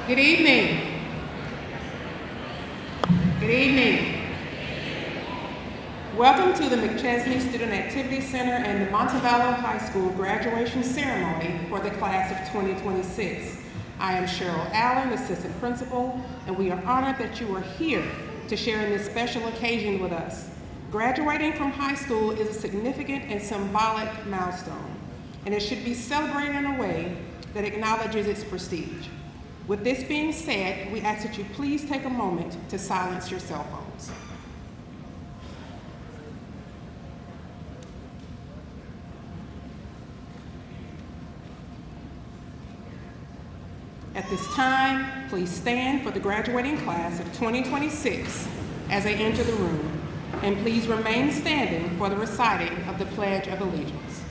Good evening. Good evening. Welcome to the McChesney Student Activity Center and the Montevallo High School graduation ceremony for the class of 2026. I am Cheryl Allen, Assistant Principal, and we are honored that you are here to share in this special occasion with us. Graduating from high school is a significant and symbolic milestone, and it should be celebrated in a way that acknowledges its prestige. With this being said, we ask that you please take a moment to silence your cell phones. At this time, please stand for the graduating class of 2026 as they enter the room, and please remain standing for the reciting of the Pledge of Allegiance.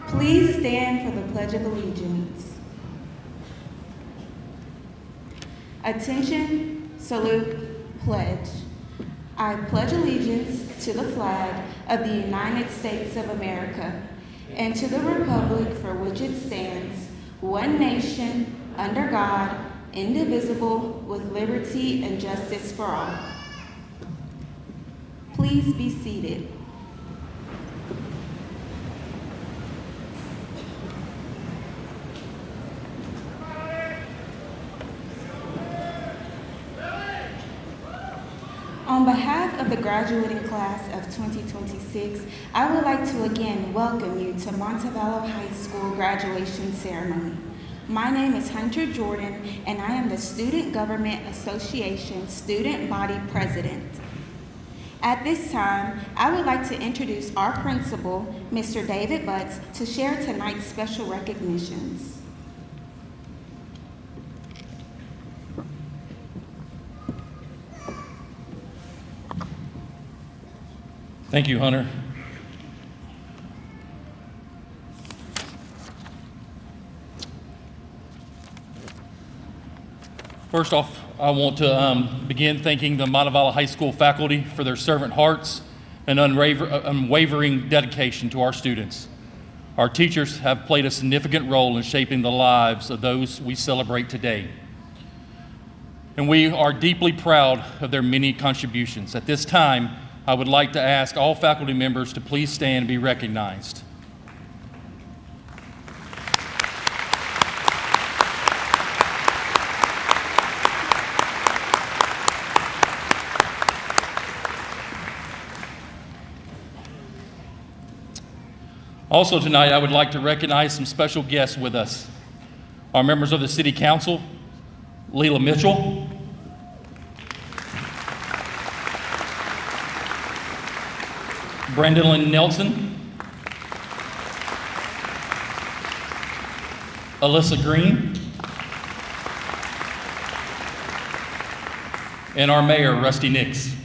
Please stand for the Pledge of Allegiance. Attention, salute, pledge. I pledge allegiance to the flag of the United States of America and to the republic for which it stands, one nation, under God, indivisible, with liberty and justice for all. Please be seated. On behalf of the graduating class of 2026, I would like to again welcome you to Montevallo High School graduation ceremony. My name is Hunter Jordan, and I am the Student Government Association Student Body President. At this time, I would like to introduce our principal, Mr. David Butts, to share tonight's special recognitions. Thank you, Hunter. First off, I want to begin thanking the Montevallo High School faculty for their servant hearts and unwavering dedication to our students. Our teachers have played a significant role in shaping the lives of those we celebrate today. And we are deeply proud of their many contributions. At this time, I would like to ask all faculty members to please stand and be recognized. Also tonight, I would like to recognize some special guests with us. Our members of the City Council, Leila Mitchell, Brandon Nelson, Alyssa Green, and our mayor, Rusty Nix.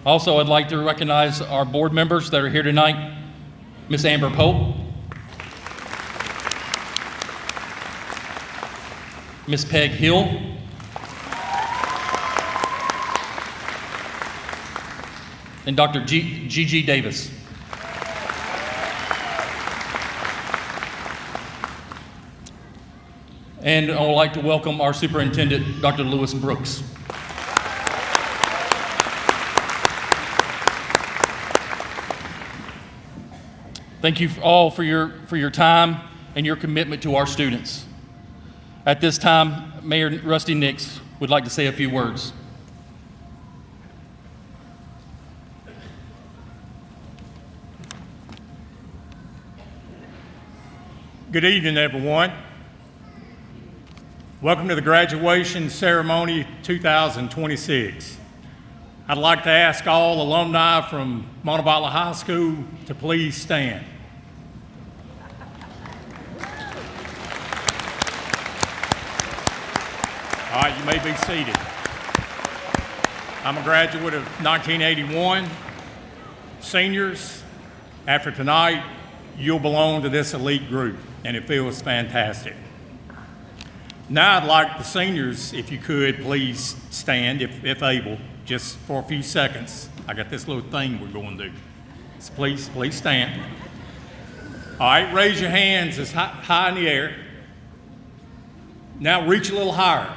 Also, I'd like to recognize our board members that are here tonight, Miss Amber Pope, Miss Peg Hill, and Dr. Gigi Davis. And I would like to welcome our superintendent, Dr. Lewis Brooks. Thank you all for your time and your commitment to our students. At this time, Mayor Rusty Nix would like to say a few words. Good evening, everyone. Welcome to the graduation ceremony 2026. I'd like to ask all alumni from Montevallo High School to please stand. All right, you may be seated. I'm a graduate of 1981. Seniors, after tonight, you'll belong to this elite group, and it feels fantastic. Now I'd like the seniors, if you could, please stand, if able, just for a few seconds. I got this little thing we're going to do. So please stand. All right, raise your hands as high in the air. Now reach a little higher.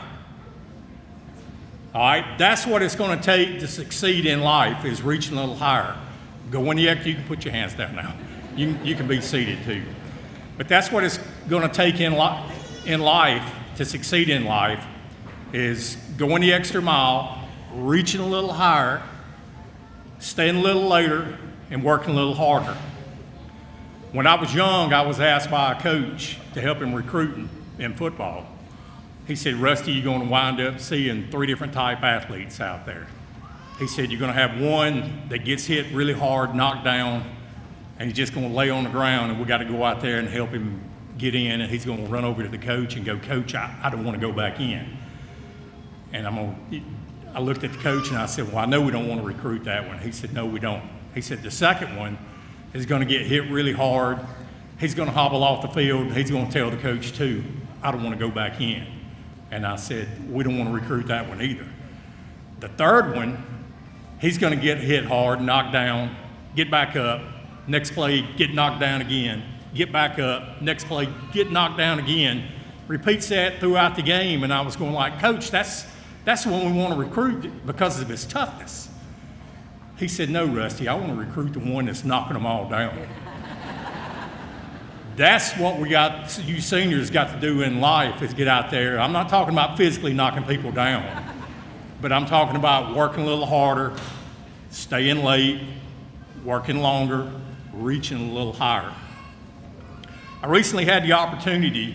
All right, that's what it's going to take to succeed in life, is reaching a little higher. Go in the air, you can put your hands down now. You can be seated too. But that's what it's going to take in life to succeed in life, is going the extra mile, reaching a little higher, staying a little later, and working a little harder. When I was young, I was asked by a coach to help him recruit in football. He said, Rusty, you're going to wind up seeing 3 different type athletes out there. He said, you're going to have one that gets hit really hard, knocked down, and he's just going to lay on the ground, and we got to go out there and help him get in, and he's going to run over to the coach and go, Coach, I don't want to go back in. And I looked at the coach and I said, well, I know we don't want to recruit that one. He said, no, we don't. He said, the second one is going to get hit really hard. He's going to hobble off the field. He's going to tell the coach, too, I don't want to go back in. And I said, we don't want to recruit that one either. The third one, he's going to get hit hard, knocked down, get back up. Next play, get knocked down again. Get back up. Next play, get knocked down again. Repeats that throughout the game. And I was going like, Coach, that's the one we want to recruit because of his toughness. He said, no, Rusty, I want to recruit the one that's knocking them all down. That's what we got, you seniors got to do in life, is get out there. I'm not talking about physically knocking people down, but I'm talking about working a little harder, staying late, working longer, reaching a little higher. I recently had the opportunity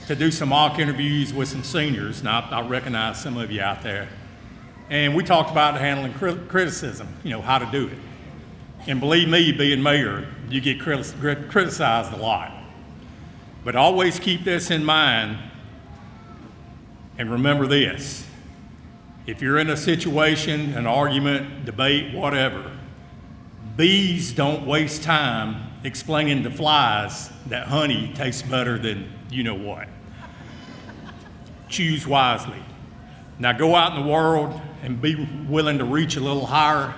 to do some mock interviews with some seniors, and I recognize some of you out there. And we talked about handling criticism, how to do it. And believe me, being mayor, you get criticized a lot. But always keep this in mind and remember this. If you're in a situation, an argument, debate, whatever, bees don't waste time explaining to flies that honey tastes better than you-know-what. Choose wisely. Now go out in the world and be willing to reach a little higher.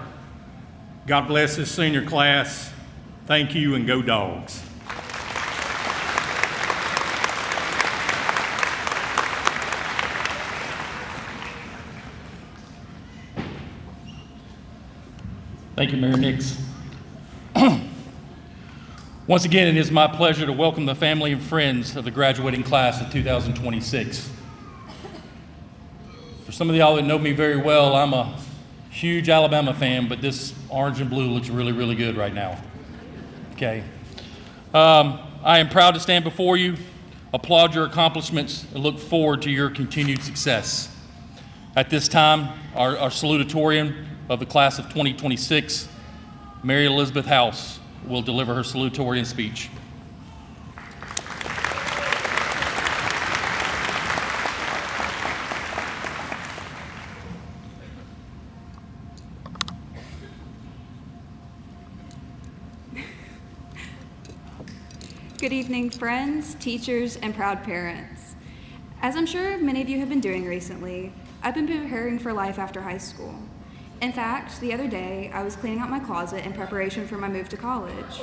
God bless this senior class. Thank you, and go Dogs. Thank you, Mayor Nix. Once again, it is my pleasure to welcome the family and friends of the graduating class of 2026. For some of y'all that know me very well, I'm a huge Alabama fan, but this orange and blue looks really, really good right now. Okay. I am proud to stand before you, applaud your accomplishments, and look forward to your continued success. At this time, our salutatorian of the class of 2026, Mary Elizabeth House, will deliver her salutatorian speech. Good evening, friends, teachers, and proud parents. As I'm sure many of you have been doing recently, I've been preparing for life after high school. In fact, the other day, I was cleaning out my closet in preparation for my move to college.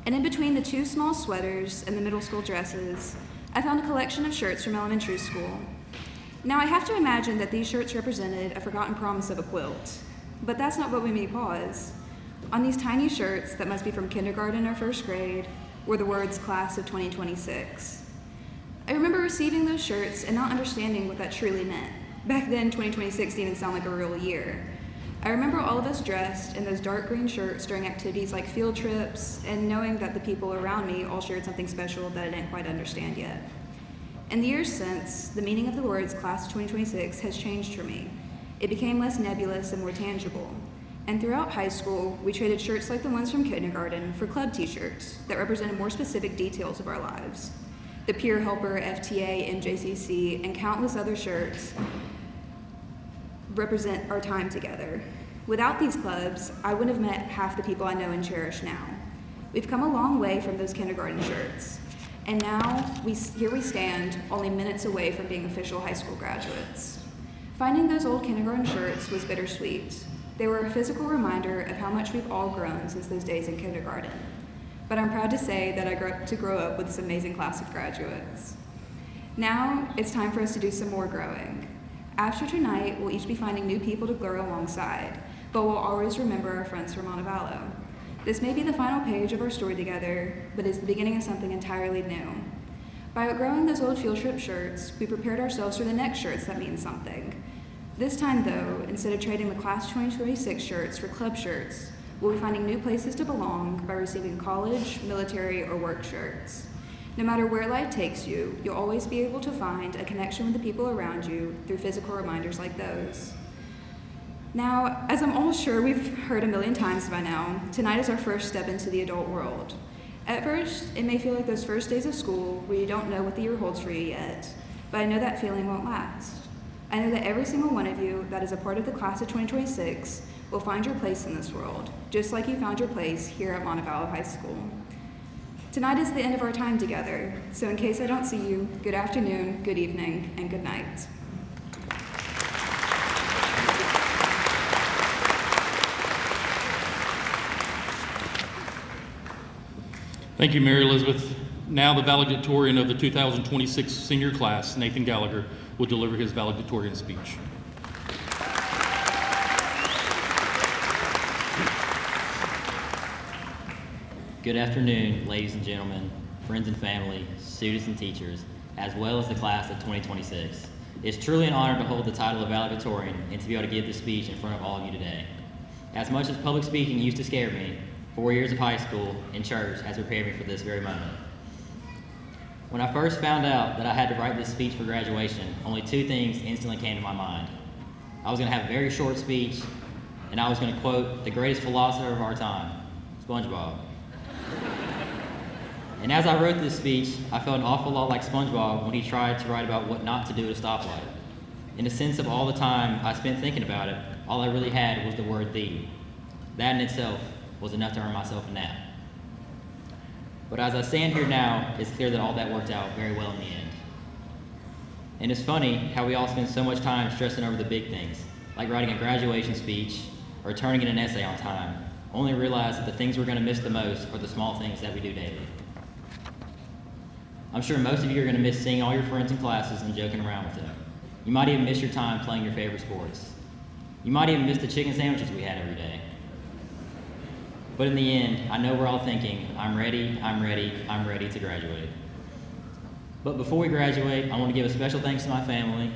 And in between the two small sweaters and the middle school dresses, I found a collection of shirts from elementary school. Now, I have to imagine that these shirts represented a forgotten promise of a quilt, but that's not what made me pause. On these tiny shirts that must be from kindergarten or first grade were the words Class of 2026. I remember receiving those shirts and not understanding what that truly meant. Back then, 2026 didn't sound like a real year. I remember all of us dressed in those dark green shirts during activities like field trips, and knowing that the people around me all shared something special that I didn't quite understand yet. In the years since, the meaning of the words Class of 2026 has changed for me. It became less nebulous and more tangible. And throughout high school, we traded shirts like the ones from kindergarten for club t-shirts that represented more specific details of our lives. The Peer Helper, FTA, MJCC, and countless other shirts represent our time together. Without these clubs, I wouldn't have met half the people I know and cherish now. We've come a long way from those kindergarten shirts. And now, here we stand, only minutes away from being official high school graduates. Finding those old kindergarten shirts was bittersweet. They were a physical reminder of how much we've all grown since those days in kindergarten. But I'm proud to say that I got to grow up with this amazing class of graduates. Now, it's time for us to do some more growing. After tonight, we'll each be finding new people to grow alongside, but we'll always remember our friends from Montevallo. This may be the final page of our story together, but it's the beginning of something entirely new. By outgrowing those old field trip shirts, we prepared ourselves for the next shirts that mean something. This time, though, instead of trading the Class 2026 shirts for club shirts, we'll be finding new places to belong by receiving college, military, or work shirts. No matter where life takes you, you'll always be able to find a connection with the people around you through physical reminders like those. Now, as I'm all sure we've heard a million times by now, tonight is our first step into the adult world. At first, it may feel like those first days of school where you don't know what the year holds for you yet, but I know that feeling won't last. I know that every single one of you that is a part of the class of 2026 will find your place in this world, just like you found your place here at Montevallo High School. Tonight is the end of our time together, so in case I don't see you, good afternoon, good evening, and good night. Thank you, Mary Elizabeth. Now the valedictorian of the 2026 senior class, Nathan Gallagher, will deliver his valedictorian speech. Good afternoon, ladies and gentlemen, friends and family, students and teachers, as well as the class of 2026. It's truly an honor to hold the title of valedictorian and to be able to give this speech in front of all of you today. As much as public speaking used to scare me, 4 years of high school and church has prepared me for this very moment. When I first found out that I had to write this speech for graduation, only two things instantly came to my mind. I was going to have a very short speech, and I was going to quote the greatest philosopher of our time, SpongeBob. And as I wrote this speech, I felt an awful lot like SpongeBob when he tried to write about what not to do at a stoplight. In the sense of all the time I spent thinking about it, all I really had was the word "the." That in itself was enough to earn myself a nap. But as I stand here now, it's clear that all that worked out very well in the end. And it's funny how we all spend so much time stressing over the big things, like writing a graduation speech or turning in an essay on time, only to realize that the things we're going to miss the most are the small things that we do daily. I'm sure most of you are going to miss seeing all your friends in classes and joking around with them. You might even miss your time playing your favorite sports. You might even miss the chicken sandwiches we had every day. But in the end, I know we're all thinking, I'm ready, I'm ready, I'm ready to graduate. But before we graduate, I want to give a special thanks to my family,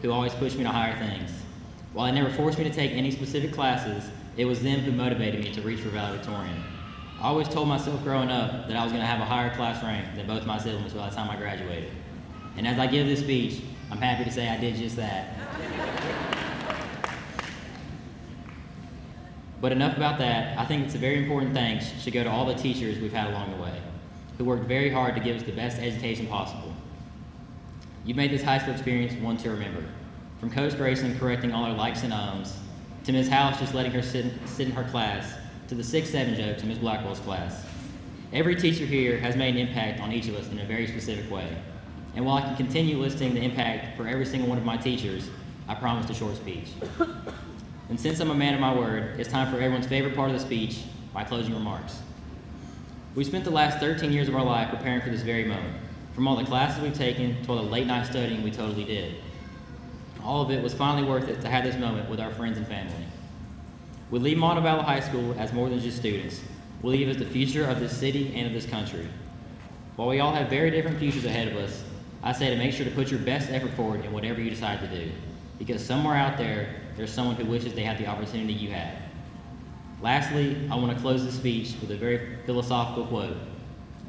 who always pushed me to higher things. While they never forced me to take any specific classes, it was them who motivated me to reach for valedictorian. I always told myself growing up that I was going to have a higher class rank than both my siblings by the time I graduated. And as I give this speech, I'm happy to say I did just that. But enough about that. I think it's a very important thanks should go to all the teachers we've had along the way, who worked very hard to give us the best education possible. You've made this high school experience one to remember. From Coach Grayson correcting all our likes and ums, to Ms. House just letting her sit in her class, to the 6-7 jokes in Ms. Blackwell's class. Every teacher here has made an impact on each of us in a very specific way. And while I can continue listing the impact for every single one of my teachers, I promised a short speech. And since I'm a man of my word, it's time for everyone's favorite part of the speech, my closing remarks. We spent the last 13 years of our life preparing for this very moment, from all the classes we've taken to all the late night studying we totally did. All of it was finally worth it to have this moment with our friends and family. We leave Montevallo High School as more than just students. We leave as the future of this city and of this country. While we all have very different futures ahead of us, I say to make sure to put your best effort forward in whatever you decide to do, because somewhere out there, there's someone who wishes they had the opportunity you had. Lastly, I want to close this speech with a very philosophical quote.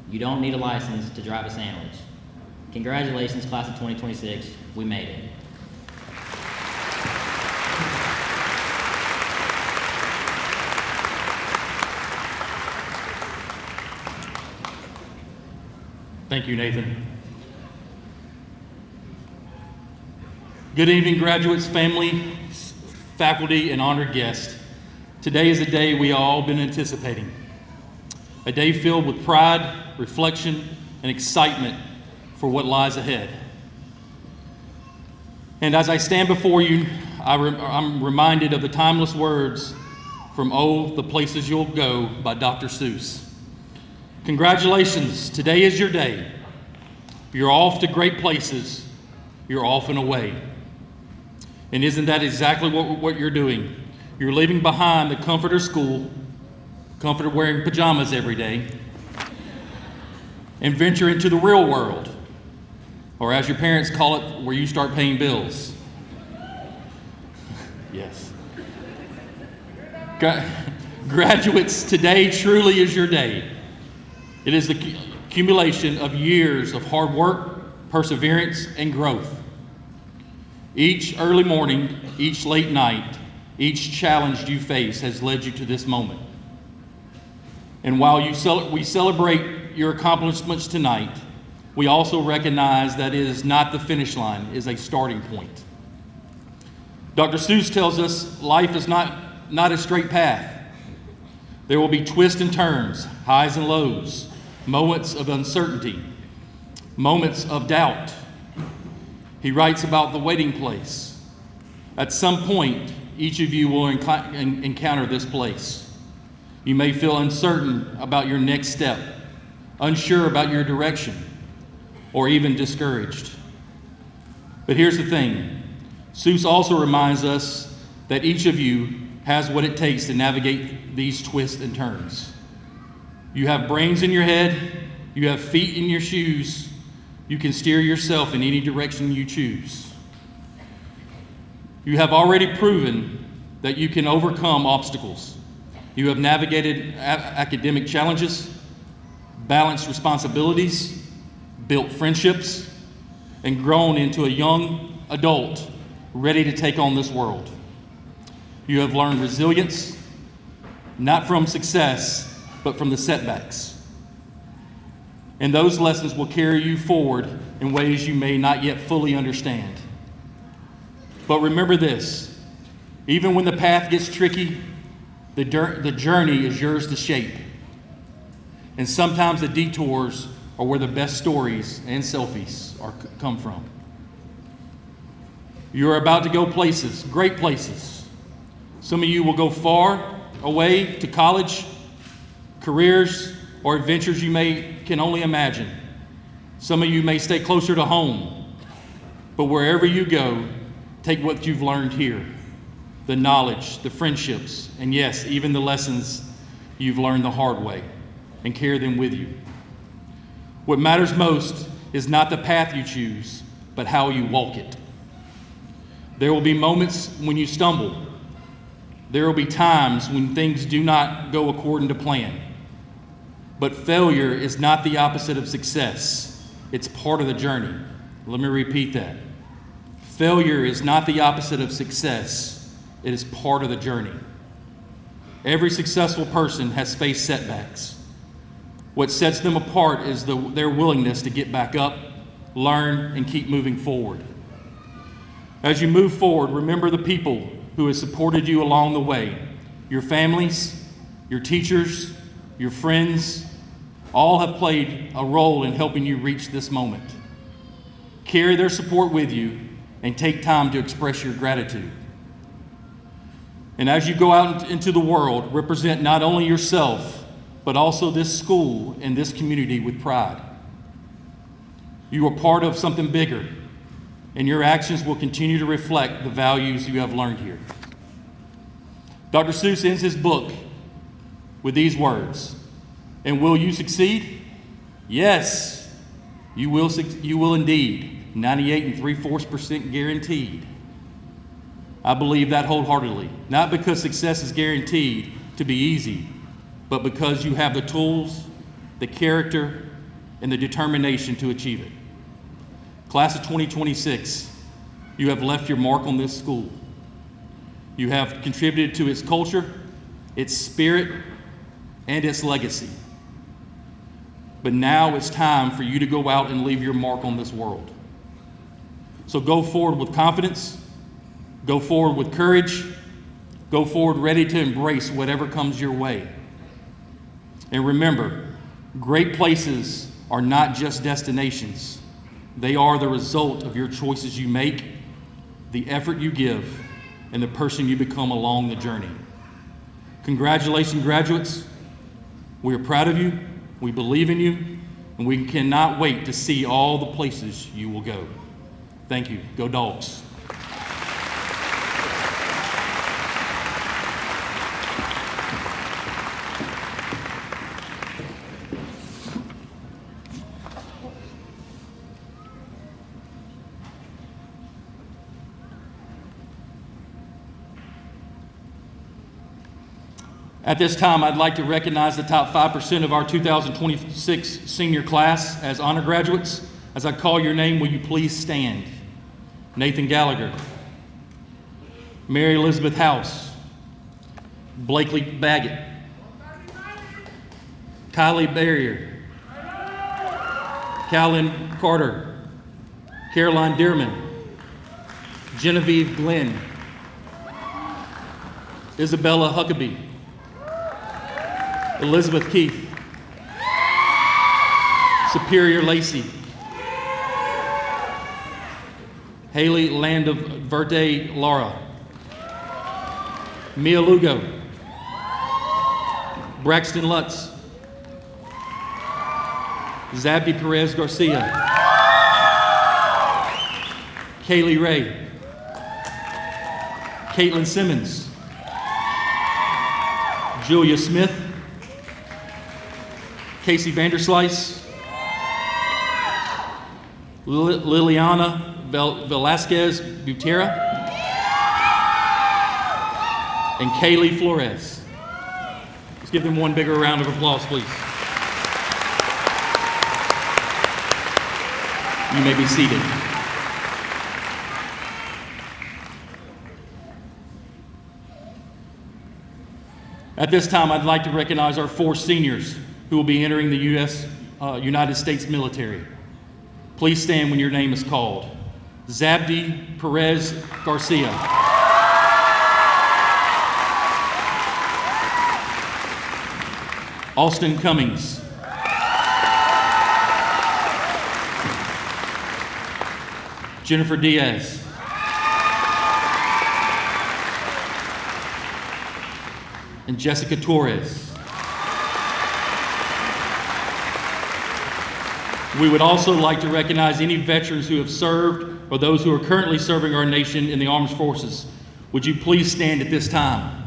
You don't need a license to drive a sandwich. Congratulations, class of 2026, we made it. Thank you, Nathan. Good evening, graduates, family, faculty, and honored guests. Today is a day we have all been anticipating. A day filled with pride, reflection, and excitement for what lies ahead. And as I stand before you, I'm reminded of the timeless words from "Oh, the Places You'll Go" by Dr. Seuss. Congratulations, today is your day. You're off to great places. You're off and away. And isn't that exactly what you're doing? You're leaving behind the comfort of school, comfort of wearing pajamas every day, and venture into the real world, or as your parents call it, where you start paying bills. Yes. Graduates, today truly is your day. It is the accumulation of years of hard work, perseverance, and growth. Each early morning, each late night, each challenge you face has led you to this moment. And while we celebrate your accomplishments tonight, we also recognize that it is not the finish line, it is a starting point. Dr. Seuss tells us life is not a straight path. There will be twists and turns, highs and lows, moments of uncertainty, moments of doubt. He writes about the waiting place. At some point, each of you will encounter this place. You may feel uncertain about your next step, unsure about your direction, or even discouraged. But here's the thing. Seuss also reminds us that each of you has what it takes to navigate these twists and turns. You have brains in your head, you have feet in your shoes, you can steer yourself in any direction you choose. You have already proven that you can overcome obstacles. You have navigated academic challenges, balanced responsibilities, built friendships, and grown into a young adult ready to take on this world. You have learned resilience, not from success, but from the setbacks. And those lessons will carry you forward in ways you may not yet fully understand. But remember this, even when the path gets tricky, the journey is yours to shape. And sometimes the detours are where the best stories and selfies come from. You're about to go places, great places. Some of you will go far away to college, careers, or adventures you can only imagine. Some of you may stay closer to home. But wherever you go, take what you've learned here. The knowledge, the friendships, and yes, even the lessons you've learned the hard way, and carry them with you. What matters most is not the path you choose, but how you walk it. There will be moments when you stumble. There will be times when things do not go according to plan. But failure is not the opposite of success. It's part of the journey. Let me repeat that. Failure is not the opposite of success. It is part of the journey. Every successful person has faced setbacks. What sets them apart is their willingness to get back up, learn, and keep moving forward. As you move forward, remember the people who have supported you along the way. Your families, your teachers, your friends, all have played a role in helping you reach this moment. Carry their support with you and take time to express your gratitude. And as you go out into the world, represent not only yourself, but also this school and this community with pride. You are part of something bigger, and your actions will continue to reflect the values you have learned here. Dr. Seuss ends his book with these words, "And will you succeed? Yes, you will indeed. 98 3/4% guaranteed." I believe that wholeheartedly, not because success is guaranteed to be easy, but because you have the tools, the character, and the determination to achieve it. Class of 2026, you have left your mark on this school. You have contributed to its culture, its spirit, and its legacy. But now it's time for you to go out and leave your mark on this world. So go forward with confidence, go forward with courage, go forward ready to embrace whatever comes your way. And remember, great places are not just destinations. They are the result of your choices you make, the effort you give, and the person you become along the journey. Congratulations, graduates. We are proud of you, we believe in you, and we cannot wait to see all the places you will go. Thank you. Go Dogs. At this time, I'd like to recognize the top 5% of our 2026 senior class as honor graduates. As I call your name, will you please stand? Nathan Gallagher, Mary Elizabeth House, Blakely Baggett, Kylie Barrier, Callan Carter, Caroline Dearman, Genevieve Glenn, Isabella Huckabee, Elizabeth Keith, Superior Lacey, Haley Landaverde Lara, Mia Lugo, Braxton Lutz, Zabdi Perez Garcia, Kaylee Ray, Caitlin Simmons, Julia Smith, Casey Vanderslice, Liliana Velasquez Butera, and Kaylee Flores. Let's give them one bigger round of applause, please. You may be seated. At this time, I'd like to recognize our 4 seniors who will be entering the United States military. Please stand when your name is called. Zabdi Perez Garcia. Austin Cummings. Jennifer Diaz. And Jessica Torres. We would also like to recognize any veterans who have served or those who are currently serving our nation in the armed forces. Would you please stand at this time?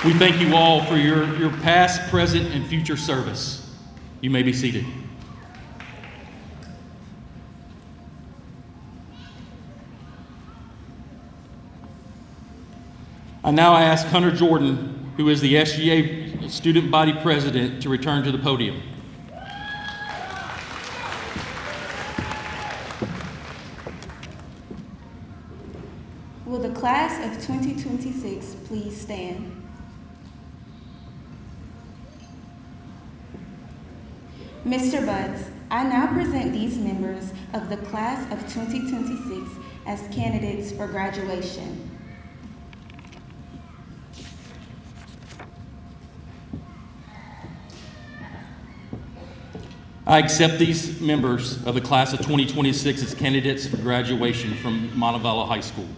We thank you all for your past, present, and future service. You may be seated. I now ask Hunter Jordan, who is the SGA Student Body President, to return to the podium. Will the class of 2026 please stand? Mr. Buds, I now present these members of the class of 2026 as candidates for graduation. I accept these members of the class of 2026 as candidates for graduation from Montevallo High School.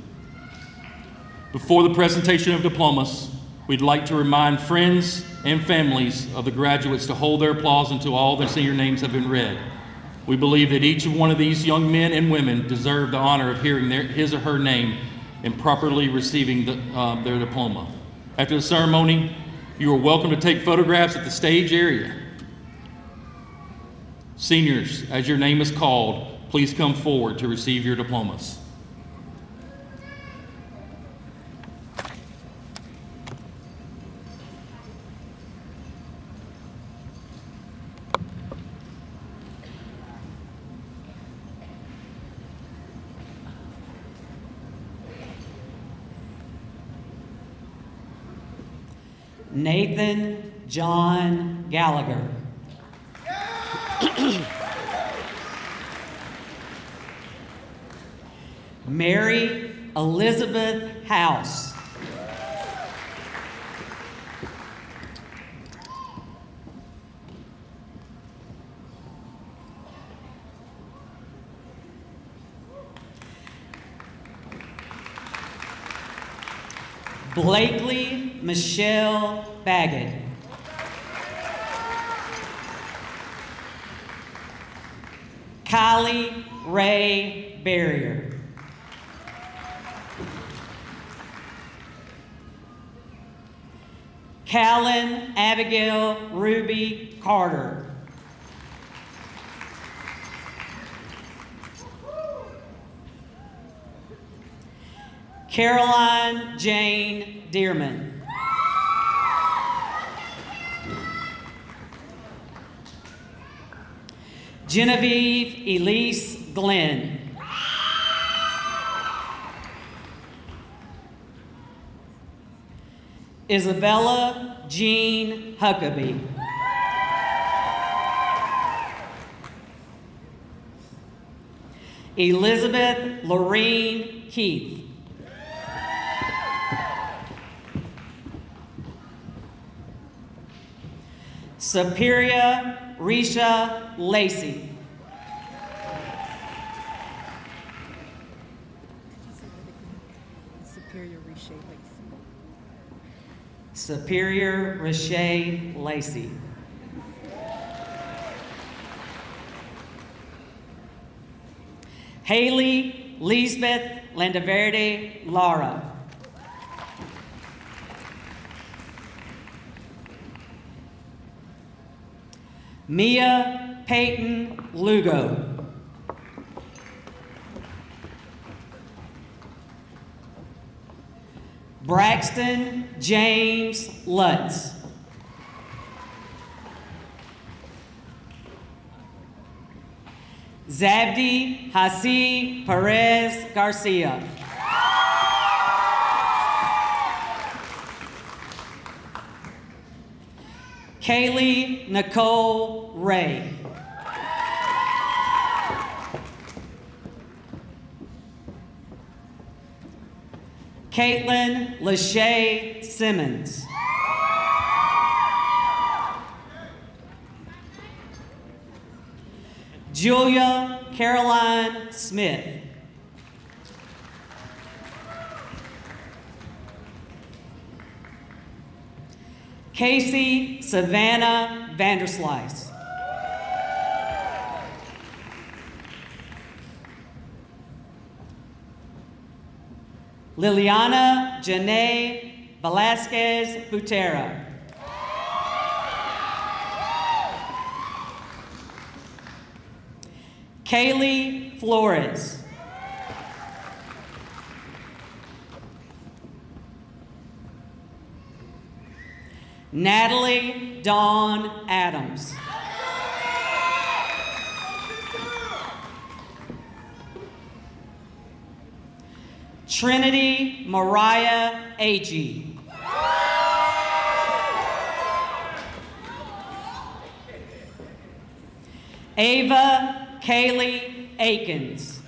Before the presentation of diplomas, we'd like to remind friends and families of the graduates to hold their applause until all their senior names have been read. We believe that each one of these young men and women deserve the honor of hearing his or her name and properly receiving their diploma. After the ceremony, you are welcome to take photographs at the stage area. Seniors, as your name is called, please come forward to receive your diplomas. Nathan John Gallagher. Mary Elizabeth House. Blakely Michelle Baggett. Kylie Ray Barrier. Callan Abigail Ruby Carter. Caroline Jane Dearman. Genevieve Elise Glenn. Isabella Jean Huckabee. Elizabeth Lorene Keith. Superior Risha Lacey. Superior Rashay Lacey. Haley Lisbeth Landaverde Lara. Mia Peyton Lugo. Braxton James Lutz. Zabdi Hasi Perez Garcia. Kaylee Nicole Ray. Caitlin Lachey Simmons. Julia Caroline Smith. Casey Savannah Vanderslice. Liliana Janae Velasquez Butera. Kaylee Flores. Natalie Dawn Adams. Trinity Mariah Agee. Ava Kaylee Akins.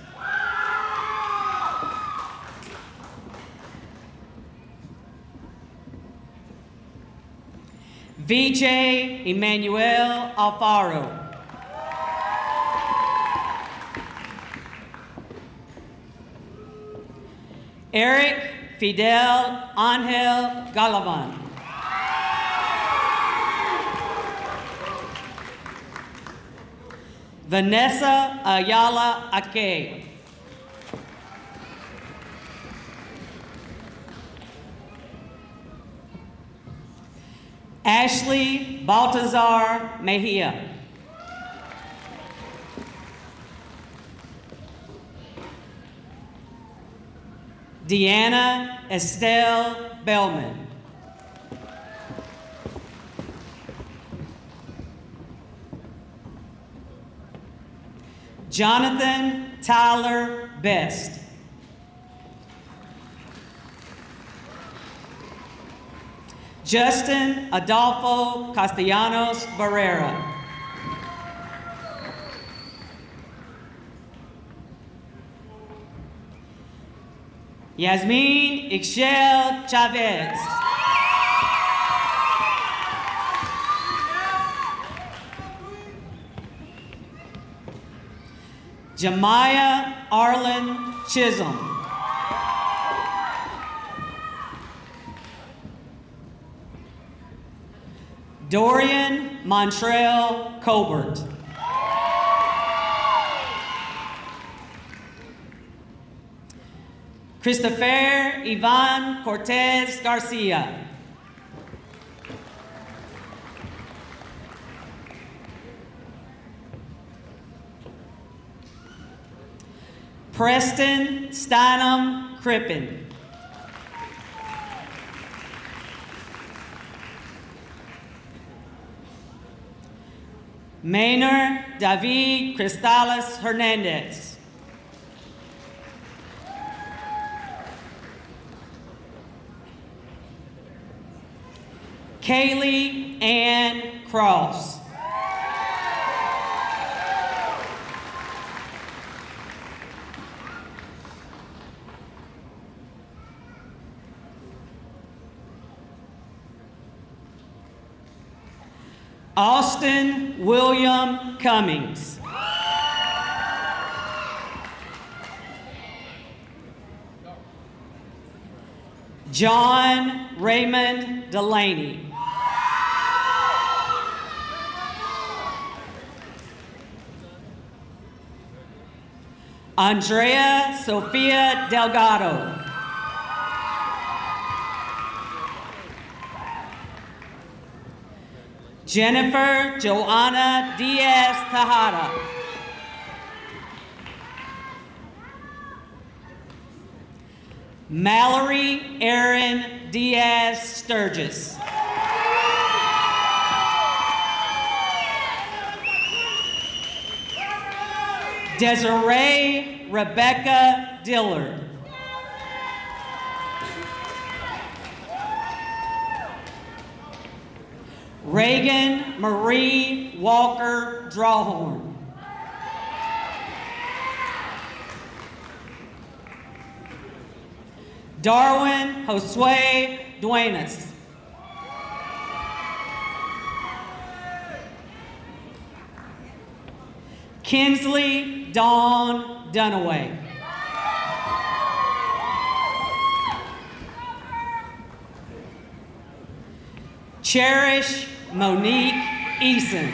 VJ Emmanuel Alfaro. Eric Fidel Angel Galavan. Vanessa Ayala Ake. Ashley Baltazar Mejia. Deanna Estelle Bellman. Jonathan Tyler Best. Justin Adolfo Castellanos Barrera. Yasmin Ixchel Chavez. Jemiah Arlen Chisholm. Dorian Montrell Colbert. Christopher Ivan Cortez Garcia. Preston Steinem Crippen. Maynard David Cristales Hernandez. Kaylee Ann Cross. Austin William Cummings. John Raymond Delaney. Andrea Sofia Delgado. Jennifer Joanna Diaz Tejada. Mallory Erin Diaz Sturgis. Desiree Rebecca Dillard. Reagan Marie Walker Drawhorn. Darwin Josue Duenas. Kinsley Dawn Dunaway. Cherish Monique Eason.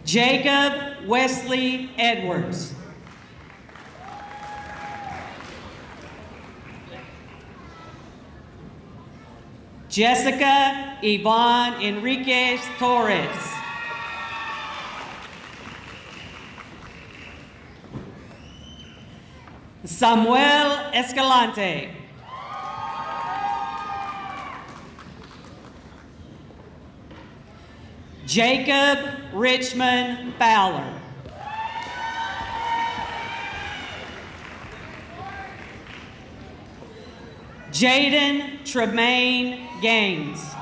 Jacob Wesley Edwards. Jessica Yvonne Enriquez Torres. Samuel Escalante. Jacob Richmond Fowler. Jaden Tremaine Gaines.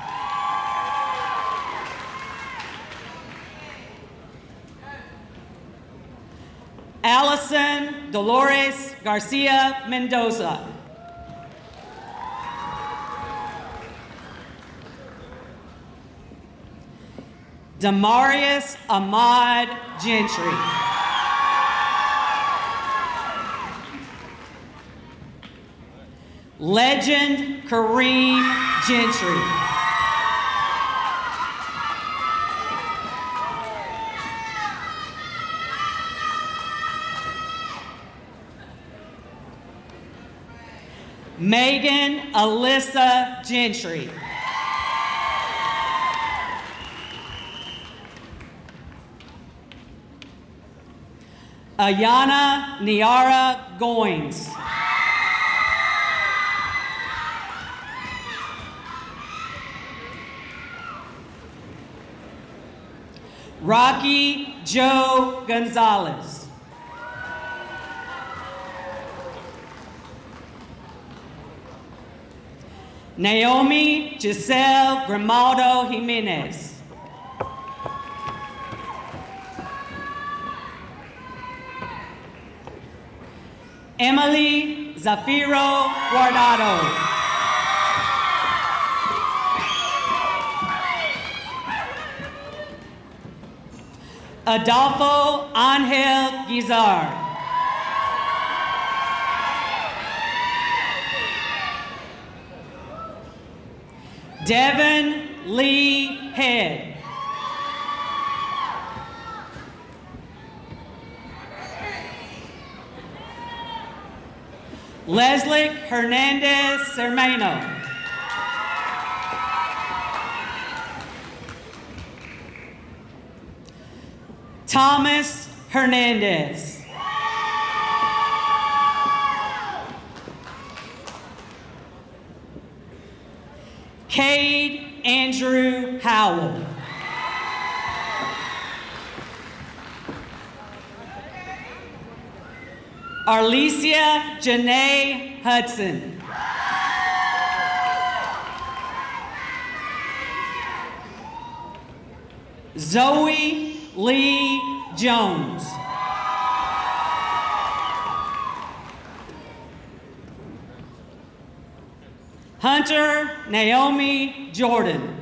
Allison Dolores Garcia Mendoza. Demarius Ahmad Gentry. Legend Kareem Gentry. Megan Alyssa Gentry. Ayana Niara Goins. Rocky Joe Gonzalez. Naomi Giselle Grimaldo Jimenez. Emily Zafiro Guardado. Adolfo Angel Guizar. Devin Lee Head. Leslie Hernandez Cermeno. Thomas Hernandez. Cade Andrew Howell. Arlesia Janae Hudson. Zoe Lee Jones. Hunter Naomi Jordan.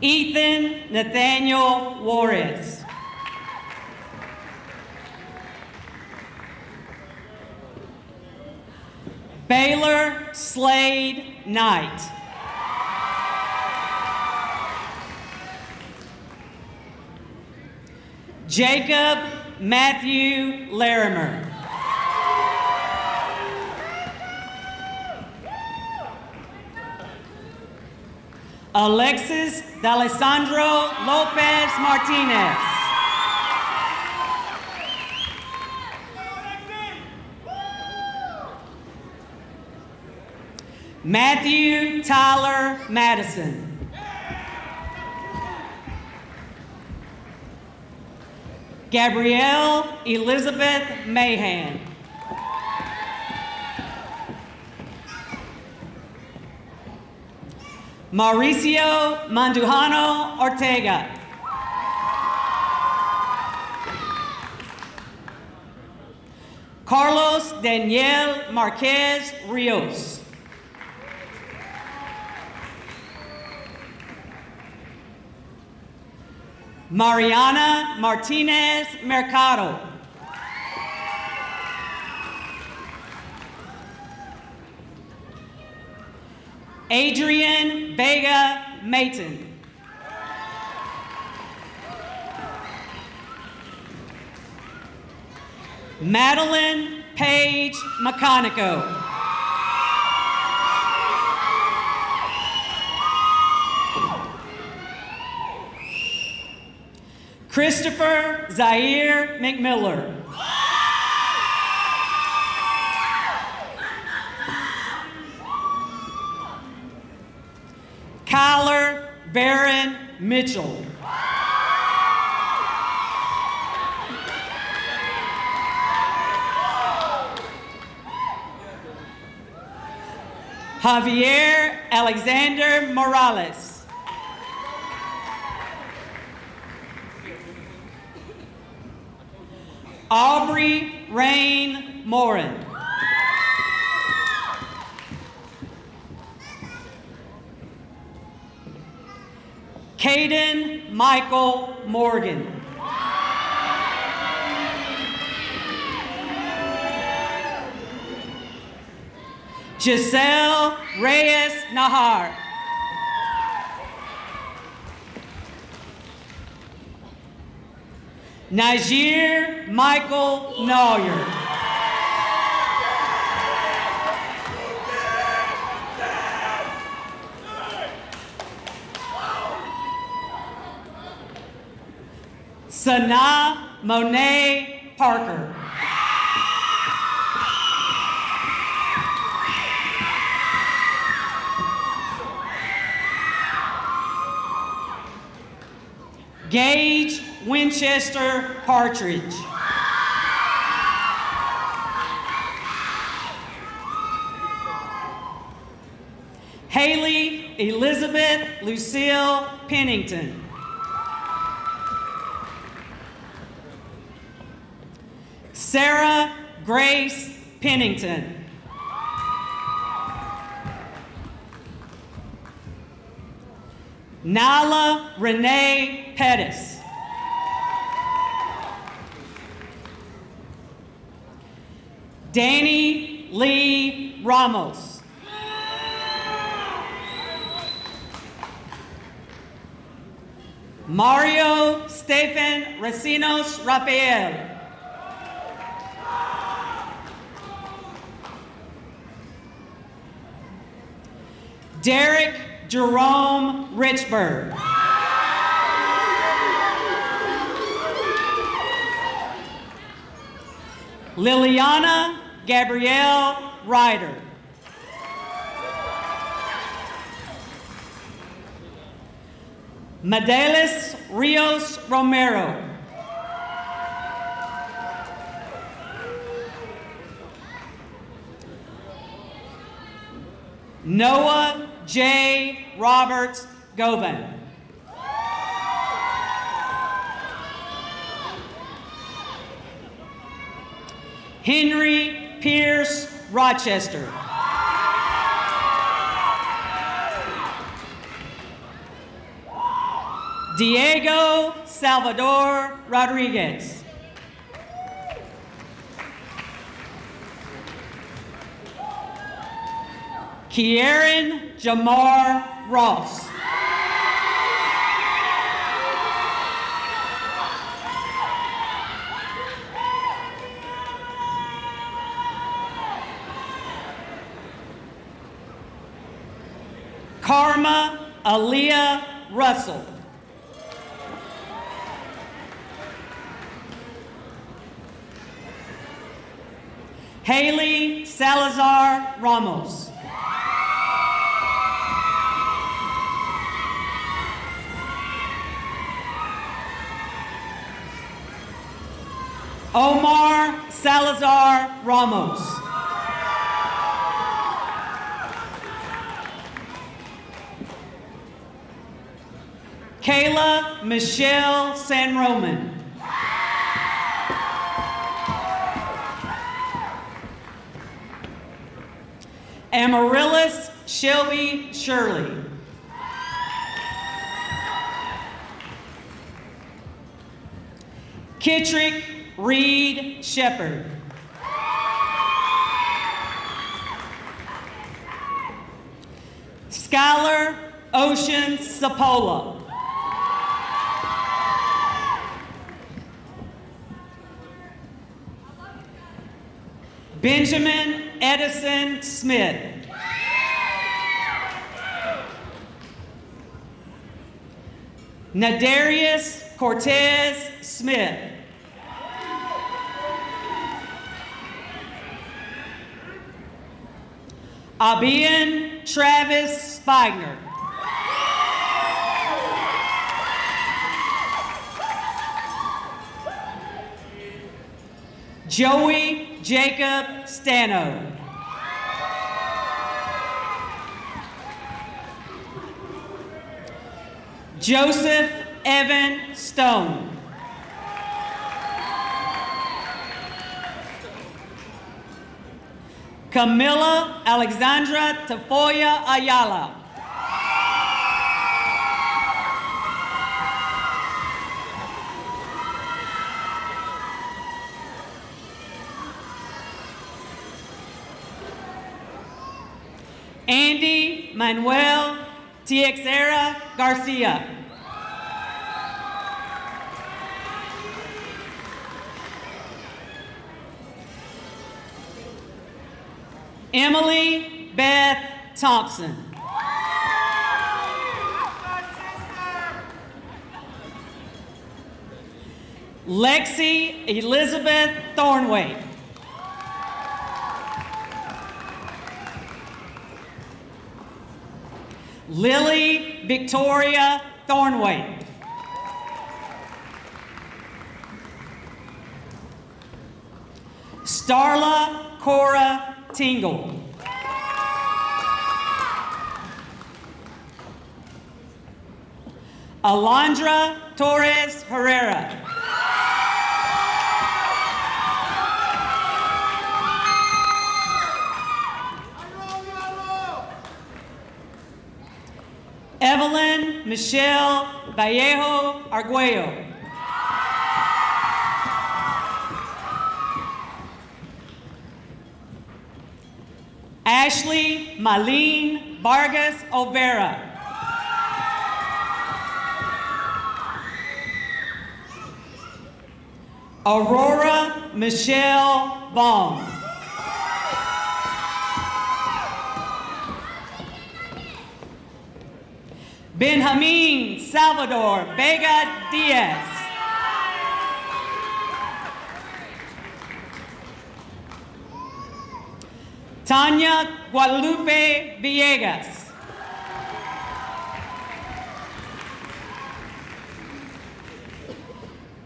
Ethan Nathaniel Juarez. Baylor Slade Knight. Jacob Matthew Larimer. Alexis D'Alessandro Lopez Martinez. Matthew Tyler Madison. Gabrielle Elizabeth Mahan. Mauricio Mandujano Ortega. Carlos Daniel Marquez Rios. Mariana Martinez Mercado. Adrian Vega Mayton. Madeline Page McConico. Christopher Zaire McMiller. Kyler Baron Mitchell. Javier Alexander Morales. Aubrey Rain Morin. Caden Michael Morgan. Giselle Reyes Nahar. Najir Michael Nawyer. Sana Monet Parker. Gage Winchester Partridge. Haley Elizabeth Lucille Pennington. Sarah Grace Pennington. Nala Renee Pettis. Danny Lee Ramos. Mario Stephen Racinos Rafael. Derek Jerome Richburg. Liliana Gabrielle Ryder. Medelis Rios Romero. Noah J. Roberts Govan. Henry Pierce Rochester. Diego Salvador Rodriguez. Kieran Jamar Ross. Karma Aaliyah Russell. Haley Salazar Ramos. Omar Salazar Ramos. Kayla Michelle San Roman. Amaryllis Shelby Shirley. Kittrick Reed Shepherd. Skylar Ocean Sapola. Benjamin Edison Smith. Nadarius Cortez Smith. Abian Travis Spigner. Joey Jacob Stano. Joseph Evan Stone. Camilla Alexandra Tafoya Ayala. Andy Manuel Tiexera Garcia. Emily Beth Thompson. Lexi Elizabeth Thornway. Lily Victoria Thornway. Starla Cora Tingle. Alondra Torres Herrera. Evelyn Michelle Vallejo Arguello. Ashley Malene Vargas Olvera. Aurora Michelle Vaughn. Benjamin Salvador Vega Diaz. Tanya Guadalupe Villegas.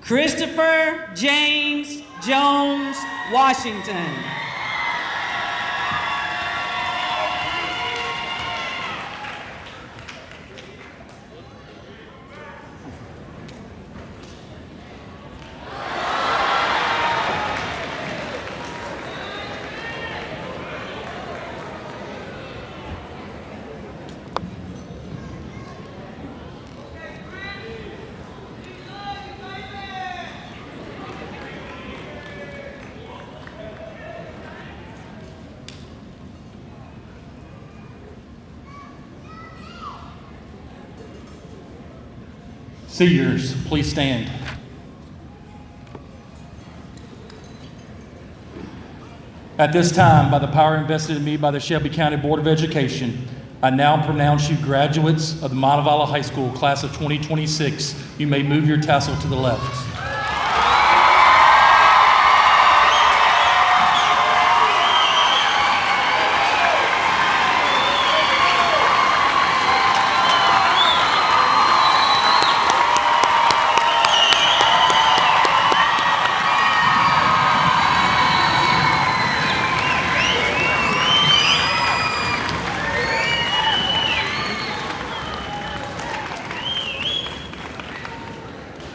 Christopher James Jones Washington. Seniors, please stand. At this time, by the power invested in me by the Shelby County Board of Education, I now pronounce you graduates of the Montevallo High School class of 2026. You may move your tassel to the left.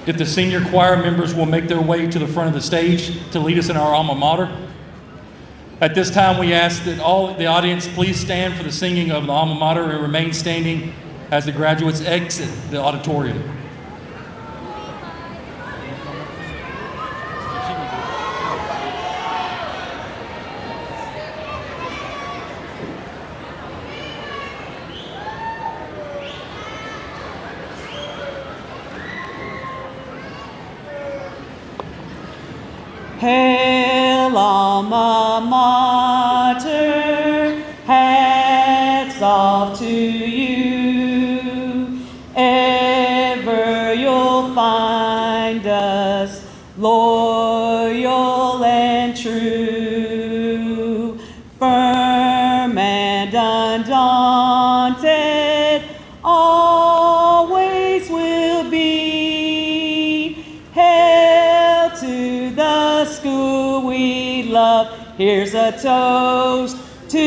If the senior choir members will make their way to the front of the stage to lead us in our alma mater. At this time, we ask that all the audience please stand for the singing of the alma mater and remain standing as the graduates exit the auditorium. Hail alma mater, hats off to you. Ever you'll find us loyal and true, firm and undaunted, always will be. Hail to the school we love. Here's a toast to